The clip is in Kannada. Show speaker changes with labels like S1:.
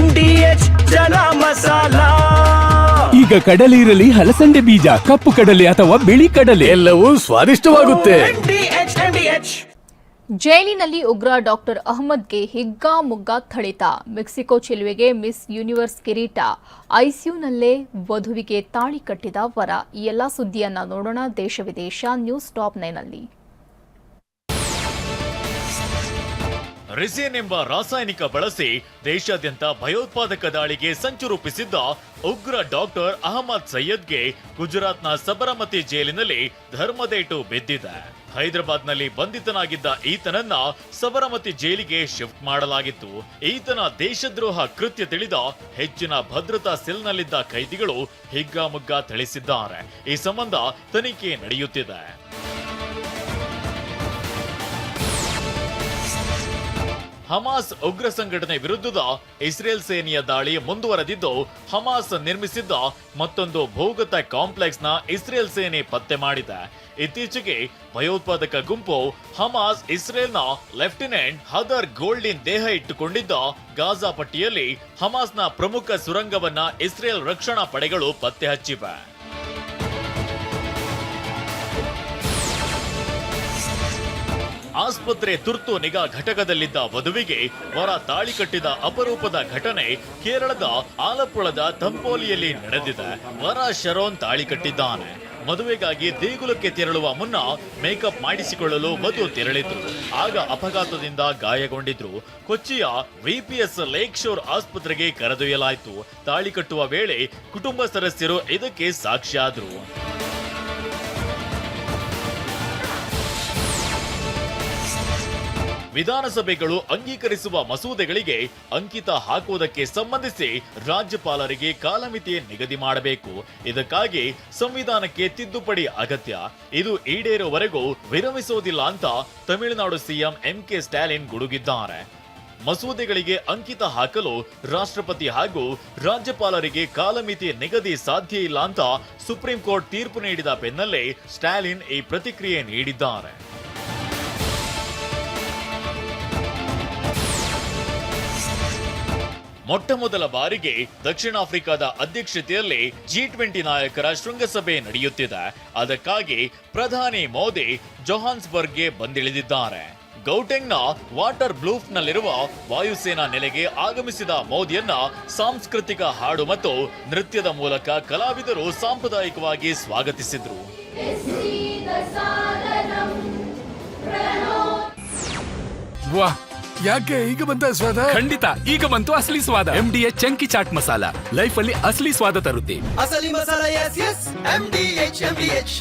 S1: MDH ಚನ ಮಸಾಲ.
S2: ಈಗ ಕಡಲೆ ಇರಲಿ, ಹಲಸಂಡೆ ಬೀಜ, ಕಪ್ಪು ಕಡಲೆ ಅಥವಾ ಬಿಳಿ ಕಡಲೆ,
S3: ಎಲ್ಲವೂ ಸ್ವಾದಿಷ್ಟವಾಗುತ್ತೆ.
S1: MDH.
S4: ಜೈಲಿನಲ್ಲಿ ಉಗ್ರ ಡಾಕ್ಟರ್ ಅಹ್ಮದ್ಗೆ ಹಿಗ್ಗಾಮುಗ್ಗಾ ಥಳಿತ. ಮೆಕ್ಸಿಕೋ ಚೆಲುವೆಗೆ ಮಿಸ್ ಯೂನಿವರ್ಸ್ ಕಿರೀಟ. ಐಸಿಯುನಲ್ಲೇ ವಧುವಿಗೆ ತಾಳಿ ಕಟ್ಟಿದ ವರ. ಈ ಎಲ್ಲ ಸುದ್ದಿಯನ್ನ ನೋಡೋಣ ದೇಶ ವಿದೇಶ ನ್ಯೂಸ್ ಟಾಪ್ 9 ನಲ್ಲಿ.
S5: ರೆಸಿನ್ ಎಂಬ ರಾಸಾಯನಿಕ ಬಳಸಿ ದೇಶಾದ್ಯಂತ ಭಯೋತ್ಪಾದಕ ದಾಳಿಗೆ ಸಂಚು ರೂಪಿಸಿದ್ದ ಉಗ್ರ ಡಾಕ್ಟರ್ ಅಹಮದ್ ಸಯ್ಯದ್ಗೆ ಗುಜರಾತ್ನ ಸಬರಮತಿ ಜೈಲಿನಲ್ಲಿ ಧರ್ಮದೇಟು ಬಿದ್ದಿದೆ. ಹೈದರಾಬಾದ್ನಲ್ಲಿ ಬಂಧಿತನಾಗಿದ್ದ ಈತನನ್ನ ಸಬರಮತಿ ಜೈಲಿಗೆ ಶಿಫ್ಟ್ ಮಾಡಲಾಗಿತ್ತು. ಈತನ ದೇಶದ್ರೋಹ ಕೃತ್ಯ ತಿಳಿದ ಹೆಚ್ಚಿನ ಭದ್ರತಾ ಸೆಲ್ನಲ್ಲಿದ್ದ ಖೈದಿಗಳು ಹಿಗ್ಗಾಮುಗ್ಗಾ ಥಳಿಸಿದ್ದಾರೆ. ಈ ಸಂಬಂಧ ತನಿಖೆ ನಡೆಯುತ್ತಿದೆ. ಹಮಾಸ್ ಉಗ್ರ ಸಂಘಟನೆ ವಿರುದ್ಧದ ಇಸ್ರೇಲ್ ಸೇನೆಯ ದಾಳಿ ಮುಂದುವರೆದಿದ್ದು, ಹಮಾಸ್ ನಿರ್ಮಿಸಿದ್ದ ಮತ್ತೊಂದು ಭೂಗತ ಕಾಂಪ್ಲೆಕ್ಸ್ನ ಇಸ್ರೇಲ್ ಸೇನೆ ಪತ್ತೆ ಮಾಡಿದೆ. ಇತ್ತೀಚೆಗೆ ಭಯೋತ್ಪಾದಕ ಗುಂಪು ಹಮಾಸ್ ಇಸ್ರೇಲ್ನ ಲೆಫ್ಟಿನೆಂಟ್ ಹದರ್ ಗೋಲ್ಡಿನ್ ದೇಹ ಇಟ್ಟುಕೊಂಡಿದ್ದ ಗಾಜಾ ಪಟ್ಟಿಯಲ್ಲಿ ಹಮಾಸ್ನ ಪ್ರಮುಖ ಸುರಂಗವನ್ನ ಇಸ್ರೇಲ್ ರಕ್ಷಣಾ ಪಡೆಗಳು ಪತ್ತೆ ಹಚ್ಚಿವೆ. ಆಸ್ಪತ್ರೆ ತುರ್ತು ನಿಗಾ ಘಟಕದಲ್ಲಿದ್ದ ವಧುವಿಗೆ ವರ ತಾಳಿ ಕಟ್ಟಿದ ಅಪರೂಪದ ಘಟನೆ ಕೇರಳದ ಆಲಪ್ಪುಳದ ತಂಪೋಲಿಯಲ್ಲಿ ನಡೆದಿದೆ. ವರ ಶರೋನ್ ತಾಳಿ ಕಟ್ಟಿದ್ದಾನೆ. ಮದುವೆಗಾಗಿ ದೇಗುಲಕ್ಕೆ ತೆರಳುವ ಮುನ್ನ ಮೇಕಪ್ ಮಾಡಿಸಿಕೊಳ್ಳಲು ವಧು ತೆರಳಿದ್ರು. ಆಗ ಅಪಘಾತದಿಂದ ಗಾಯಗೊಂಡಿದ್ರು. ಕೊಚ್ಚಿಯ ವಿಪಿಎಸ್ ಲೇಕ್ ಶೋರ್ ಆಸ್ಪತ್ರೆಗೆ ಕರೆದೊಯ್ಯಲಾಯಿತು. ತಾಳಿ ಕಟ್ಟುವ ವೇಳೆ ಕುಟುಂಬ ಸದಸ್ಯರು ಇದಕ್ಕೆ ಸಾಕ್ಷಿಯಾದ್ರು. ವಿಧಾನಸಭೆಗಳು ಅಂಗೀಕರಿಸುವ ಮಸೂದೆಗಳಿಗೆ ಅಂಕಿತ ಹಾಕುವುದಕ್ಕೆ ಸಂಬಂಧಿಸಿ ರಾಜ್ಯಪಾಲರಿಗೆ ಕಾಲಮಿತಿ ನಿಗದಿ ಮಾಡಬೇಕು. ಇದಕ್ಕಾಗಿ ಸಂವಿಧಾನಕ್ಕೆ ತಿದ್ದುಪಡಿ ಅಗತ್ಯ. ಇದು ಈಡೇರುವವರೆಗೂ ವಿರಮಿಸುವುದಿಲ್ಲ ಅಂತ ತಮಿಳುನಾಡು ಸಿಎಂ ಎಂಕೆ ಸ್ಟಾಲಿನ್ ಗುಡುಗಿದ್ದಾರೆ. ಮಸೂದೆಗಳಿಗೆ ಅಂಕಿತ ಹಾಕಲು ರಾಷ್ಟ್ರಪತಿ ಹಾಗೂ ರಾಜ್ಯಪಾಲರಿಗೆ ಕಾಲಮಿತಿ ನಿಗದಿ ಸಾಧ್ಯ ಇಲ್ಲ ಅಂತ ಸುಪ್ರೀಂ ಕೋರ್ಟ್ ತೀರ್ಪು ನೀಡಿದ ಬೆನ್ನಲ್ಲೇ ಸ್ಟಾಲಿನ್ ಈ ಪ್ರತಿಕ್ರಿಯೆ ನೀಡಿದ್ದಾರೆ. ಮೊಟ್ಟ ಮೊದಲ ಬಾರಿಗೆ ದಕ್ಷಿಣ ಆಫ್ರಿಕಾದ ಅಧ್ಯಕ್ಷತೆಯಲ್ಲಿ G20 ನಾಯಕರ ಶೃಂಗಸಭೆ ನಡೆಯುತ್ತಿದೆ. ಅದಕ್ಕಾಗಿ ಪ್ರಧಾನಿ ಮೋದಿ ಜೊಹಾನ್ಸ್ಬರ್ಗ್ಗೆ ಬಂದಿಳಿದಿದ್ದಾರೆ. ಗೌಟೆಂಗ್ನ ವಾಟರ್ ಬ್ಲೂಫ್ನಲ್ಲಿರುವ ವಾಯುಸೇನಾ ನೆಲೆಗೆ ಆಗಮಿಸಿದ ಮೋದಿಯನ್ನ ಸಾಂಸ್ಕೃತಿಕ ಹಾಡು ಮತ್ತು ನೃತ್ಯದ ಮೂಲಕ ಕಲಾವಿದರು ಸಾಂಪ್ರದಾಯಿಕವಾಗಿ ಸ್ವಾಗತಿಸಿದ್ರು.
S3: ವಾಹ್, ಯಾಕೆ ಈಗ ಬಂತ ಸ್ವಾದ?
S2: ಖಂಡಿತ ಈಗ ಬಂತು ಅಸಲಿ ಸ್ವಾದ. MDH chunky chaat masala life ಅಲ್ಲಿ ಅಸಲಿ ಸ್ವಾದ ತರುತ್ತೆ.
S6: ಅಸಲಿ ಮಸಾಲ, ಎಸ್ ಎಸ್ MDH.